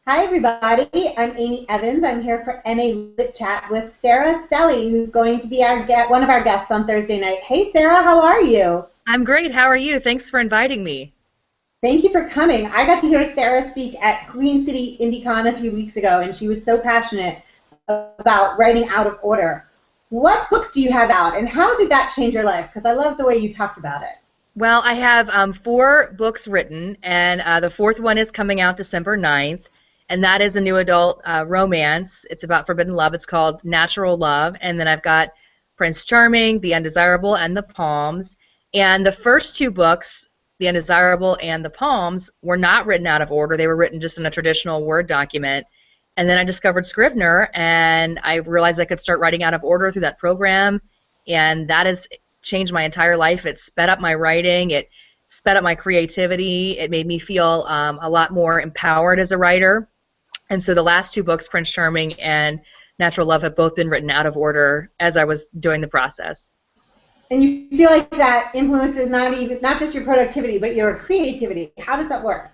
Hi, everybody. I'm Amy Evans. I'm here for NA Lit Chat with Sara Celi, who's going to be one of our guests on Thursday night. Hey, Sara, how are you? I'm great. How are you? Thanks for inviting me. Thank you for coming. I got to hear Sara speak at Queen City IndieCon a few weeks ago, and she was so passionate about writing out of order. What books do you have out, and how did that change your life? Because I love the way you talked about it. Well, I have four books written, and the fourth one is coming out December 9th, and that is a new adult romance. It's about forbidden love. It's called Natural Love, and then I've got Prince Charming, The Undesirable, and The Palms. And the first two books, The Undesirable and The Palms, were not written out of order. They were written just in a traditional Word document. And then I discovered Scrivener, and I realized I could start writing out of order through that program, and that has changed my entire life. It sped up my writing. It sped up my creativity. It made me feel a lot more empowered as a writer. And so the last two books, Prince Charming and Natural Love, have both been written out of order as I was doing the process. And you feel like that influences not just your productivity, but your creativity. How does that work?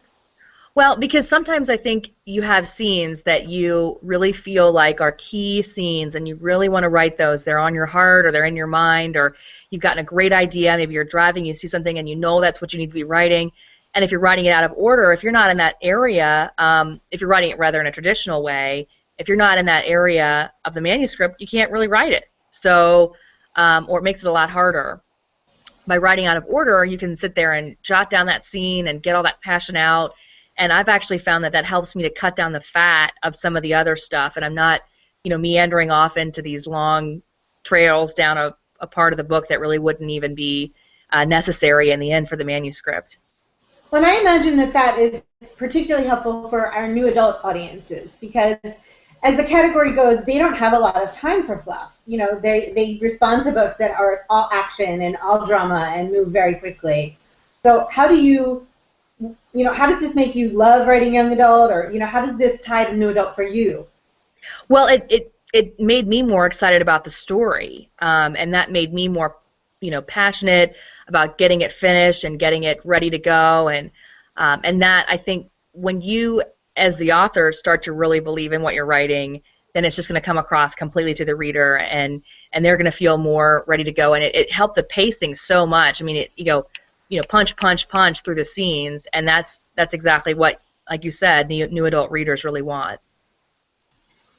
Well, because sometimes I think you have scenes that you really feel like are key scenes and you really want to write those. They're on your heart or they're in your mind or you've gotten a great idea. Maybe you're driving, you see something and you know that's what you need to be writing. And if you're writing it out of order, if you're not in that area, if you're writing it rather in a traditional way, if you're not in that area of the manuscript, you can't really write it. So, or it makes it a lot harder. By writing out of order, you can sit there and jot down that scene and get all that passion out. And I've actually found that that helps me to cut down the fat of some of the other stuff, and I'm not, meandering off into these long trails down a part of the book that really wouldn't even be necessary in the end for the manuscript. Well, and I imagine that that is particularly helpful for our new adult audiences because as the category goes, they don't have a lot of time for fluff. They respond to books that are all action and all drama and move very quickly. So how does this make you love writing young adult, or how does this tie to new adult for you? Well, it made me more excited about the story, and that made me more, passionate about getting it finished and getting it ready to go, and that I think when you, as the author, start to really believe in what you're writing, then it's just going to come across completely to the reader, and they're going to feel more ready to go, and it helped the pacing so much. I mean, punch, punch, punch through the scenes, and that's exactly what, like you said, new adult readers really want.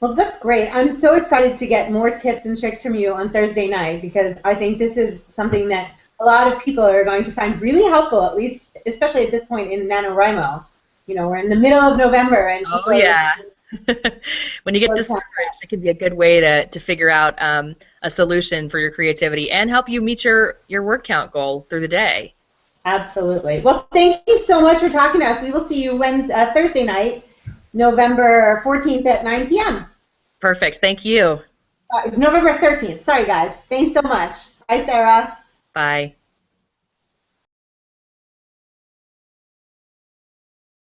Well, that's great. I'm so excited to get more tips and tricks from you on Thursday night because I think this is something that a lot of people are going to find really helpful, at least, especially at this point in NaNoWriMo. We're in the middle of November, and Oh people yeah. When you get discouraged, it can be a good way to figure out a solution for your creativity and help you meet your word count goal through the day. Absolutely. Well, thank you so much for talking to us. We will see you Thursday night, November 14th at 9 p.m. Perfect. Thank you. November 13th. Sorry, guys. Thanks so much. Bye, Sarah. Bye.